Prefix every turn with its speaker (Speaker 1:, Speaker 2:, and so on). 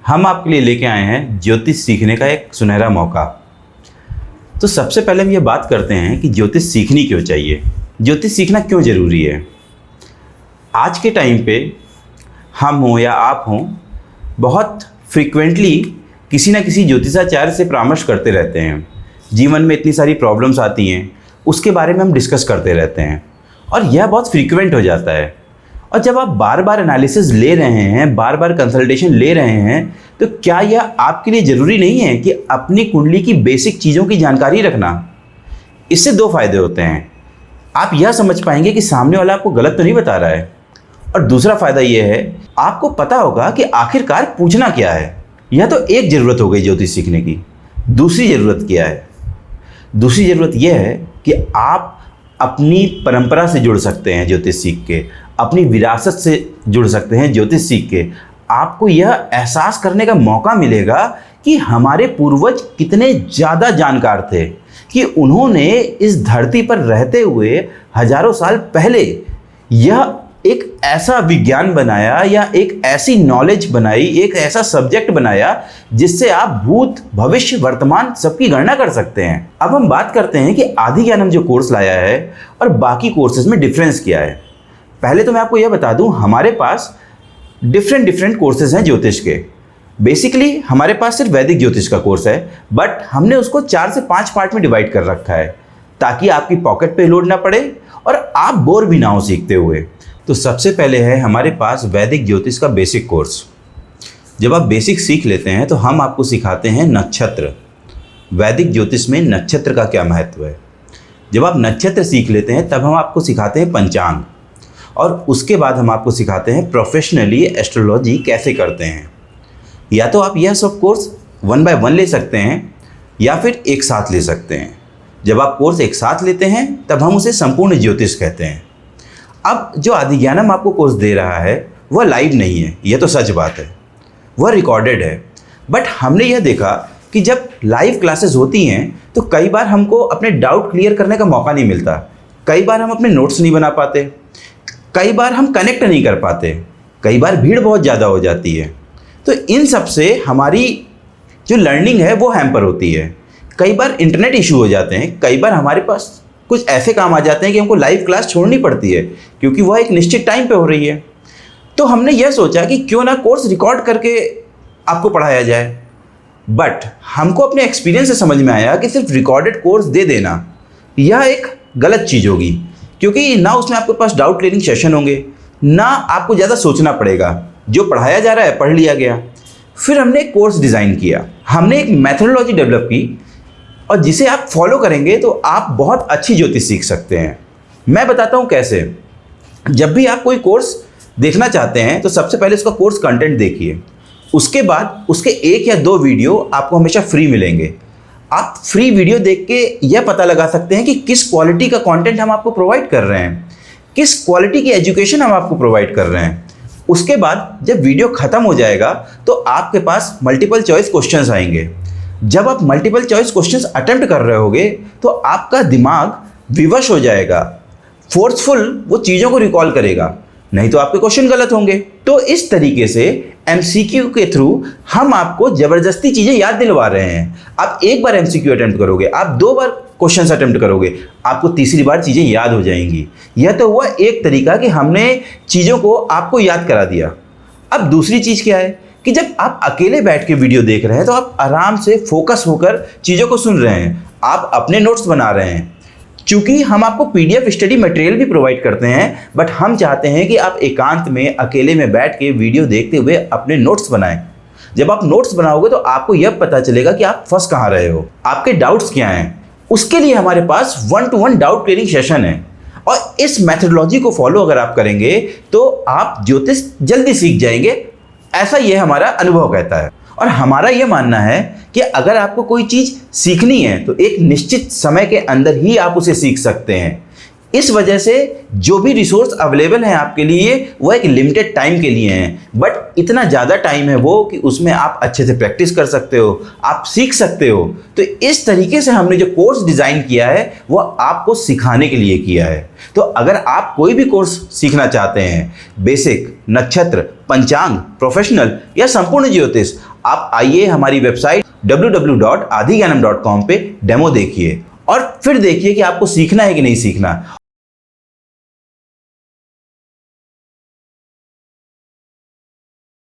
Speaker 1: हम आपके लिए लेके आए हैं ज्योतिष सीखने का एक सुनहरा मौका। तो सबसे पहले हम ये बात करते हैं कि ज्योतिष सीखनी क्यों चाहिए, ज्योतिष सीखना क्यों ज़रूरी है। आज के टाइम पे हम हों या आप हों, बहुत फ्रीक्वेंटली किसी ना किसी ज्योतिषाचार्य से परामर्श करते रहते हैं। जीवन में इतनी सारी प्रॉब्लम्स आती हैं, उसके बारे में हम डिस्कस करते रहते हैं और यह बहुत फ्रीक्वेंट हो जाता है। और जब आप बार बार एनालिसिस ले रहे हैं, बार बार कंसल्टेशन ले रहे हैं, तो क्या यह आपके लिए ज़रूरी नहीं है कि अपनी कुंडली की बेसिक चीज़ों की जानकारी रखना। इससे दो फायदे होते हैं। आप यह समझ पाएंगे कि सामने वाला आपको गलत तो नहीं बता रहा है, और दूसरा फ़ायदा यह है आपको पता होगा कि आखिरकार पूछना क्या है। यह तो एक ज़रूरत हो गई ज्योतिष सीखने की। दूसरी ज़रूरत क्या है? दूसरी ज़रूरत यह है कि आप अपनी परंपरा से जुड़ सकते हैं ज्योतिष सीख के, अपनी विरासत से जुड़ सकते हैं ज्योतिष सीख के। आपको यह एहसास करने का मौका मिलेगा कि हमारे पूर्वज कितने ज़्यादा जानकार थे, कि उन्होंने इस धरती पर रहते हुए हजारों साल पहले यह एक ऐसा विज्ञान बनाया या एक ऐसी नॉलेज बनाई, एक ऐसा सब्जेक्ट बनाया जिससे आप भूत भविष्य वर्तमान सबकी गणना कर सकते हैं। अब हम बात करते हैं कि आदि ज्ञानम जो कोर्स लाया है और बाकी कोर्सेज में डिफरेंस क्या है। पहले तो मैं आपको यह बता दूं, हमारे पास डिफरेंट कोर्सेज हैं ज्योतिष के। बेसिकली हमारे पास सिर्फ वैदिक ज्योतिष का कोर्स है, बट हमने उसको 4 से 5 पार्ट में डिवाइड कर रखा है ताकि आपकी पॉकेट पे लोड ना पड़े और आप बोर भी ना हो सीखते हुए। तो सबसे पहले है हमारे पास वैदिक ज्योतिष का बेसिक कोर्स। जब आप बेसिक सीख लेते हैं तो हम आपको सिखाते हैं नक्षत्र। वैदिक ज्योतिष में नक्षत्र का क्या महत्व है। जब आप नक्षत्र सीख लेते हैं तब हम आपको सिखाते हैं पंचांग, और उसके बाद हम आपको सिखाते हैं प्रोफेशनली एस्ट्रोलॉजी कैसे करते हैं। या तो आप यह सब कोर्स 1 बाय 1 ले सकते हैं या फिर एक साथ ले सकते हैं। जब आप कोर्स एक साथ लेते हैं तब हम उसे संपूर्ण ज्योतिष कहते हैं। अब जो आदि ज्ञानम आपको कोर्स दे रहा है वह लाइव नहीं है, यह तो सच बात है, वह रिकॉर्डेड है। बट हमने यह देखा कि जब लाइव क्लासेस होती हैं तो कई बार हमको अपने डाउट क्लियर करने का मौका नहीं मिलता, कई बार हम अपने नोट्स नहीं बना पाते, कई बार हम कनेक्ट नहीं कर पाते, कई बार भीड़ बहुत ज़्यादा हो जाती है। तो इन सब से हमारी जो लर्निंग है वो हैम्पर होती है। कई बार इंटरनेट इशू हो जाते हैं, कई बार हमारे पास कुछ ऐसे काम आ जाते हैं कि हमको लाइव क्लास छोड़नी पड़ती है क्योंकि वह एक निश्चित टाइम पे हो रही है। तो हमने यह सोचा कि क्यों ना कोर्स रिकॉर्ड करके आपको पढ़ाया जाए। बट हमको अपने एक्सपीरियंस से समझ में आया कि सिर्फ रिकॉर्डेड कोर्स दे देना यह एक गलत चीज़ होगी, क्योंकि ना उसमें आपके पास डाउट क्लियरिंग सेशन होंगे, ना आपको ज़्यादा सोचना पड़ेगा। जो पढ़ाया जा रहा है पढ़ लिया गया। फिर हमने एक कोर्स डिज़ाइन किया, हमने एक मैथडोलॉजी डेवलप की, और जिसे आप फॉलो करेंगे तो आप बहुत अच्छी ज्योतिष सीख सकते हैं। मैं बताता हूँ कैसे। जब भी आप कोई कोर्स देखना चाहते हैं तो सबसे पहले उसका कोर्स कंटेंट देखिए, उसके बाद उसके 1 या 2 वीडियो आपको हमेशा फ्री मिलेंगे। आप फ्री वीडियो देख के यह पता लगा सकते हैं कि किस क्वालिटी का कंटेंट हम आपको प्रोवाइड कर रहे हैं, किस क्वालिटी की एजुकेशन हम आपको प्रोवाइड कर रहे हैं। उसके बाद जब वीडियो ख़त्म हो जाएगा तो आपके पास मल्टीपल चॉइस क्वेश्चंस आएंगे। जब आप मल्टीपल चॉइस क्वेश्चंस अटेम्प्ट कर रहे होगे तो आपका दिमाग विवश हो जाएगा, फोर्सफुल वो चीज़ों को रिकॉल करेगा, नहीं तो आपके क्वेश्चन गलत होंगे। तो इस तरीके से MCQ के थ्रू हम आपको ज़बरदस्ती चीज़ें याद दिलवा रहे हैं। आप एक बार MCQ अटेम्प्ट करोगे, आप 2 बार क्वेश्चंस अटेम्प्ट करोगे, आपको तीसरी बार चीज़ें याद हो जाएंगी। यह तो हुआ एक तरीका कि हमने चीज़ों को आपको याद करा दिया। अब दूसरी चीज़ क्या है कि जब आप अकेले बैठ के वीडियो देख रहे हैं तो आप आराम से फोकस होकर चीज़ों को सुन रहे हैं, आप अपने नोट्स बना रहे हैं। चूँकि हम आपको PDF स्टडी मटेरियल भी प्रोवाइड करते हैं, बट हम चाहते हैं कि आप एकांत में अकेले में बैठ के वीडियो देखते हुए अपने नोट्स बनाएं। जब आप नोट्स बनाओगे तो आपको यह पता चलेगा कि आप फंस कहाँ रहे हो, आपके डाउट्स क्या हैं। उसके लिए हमारे पास 1-to-1 डाउट क्लियरिंग सेशन है, और इस मैथडोलॉजी को फॉलो अगर आप करेंगे तो आप ज्योतिष जल्दी सीख जाएंगे, ऐसा ये हमारा अनुभव कहता है। और हमारा ये मानना है कि अगर आपको कोई चीज़ सीखनी है तो एक निश्चित समय के अंदर ही आप उसे सीख सकते हैं। इस वजह से जो भी रिसोर्स अवेलेबल हैं आपके लिए वो एक लिमिटेड टाइम के लिए हैं, बट इतना ज़्यादा टाइम है वो कि उसमें आप अच्छे से प्रैक्टिस कर सकते हो, आप सीख सकते हो। तो इस तरीके से हमने जो कोर्स डिज़ाइन किया है वो आपको सिखाने के लिए किया है। तो अगर आप कोई भी कोर्स सीखना चाहते हैं, बेसिक, नक्षत्र, पंचांग, प्रोफेशनल या संपूर्ण ज्योतिष, आप आइए हमारी वेबसाइट www.adiganam.com पे डेमो देखिए और फिर देखिए कि आपको सीखना है कि नहीं सीखना।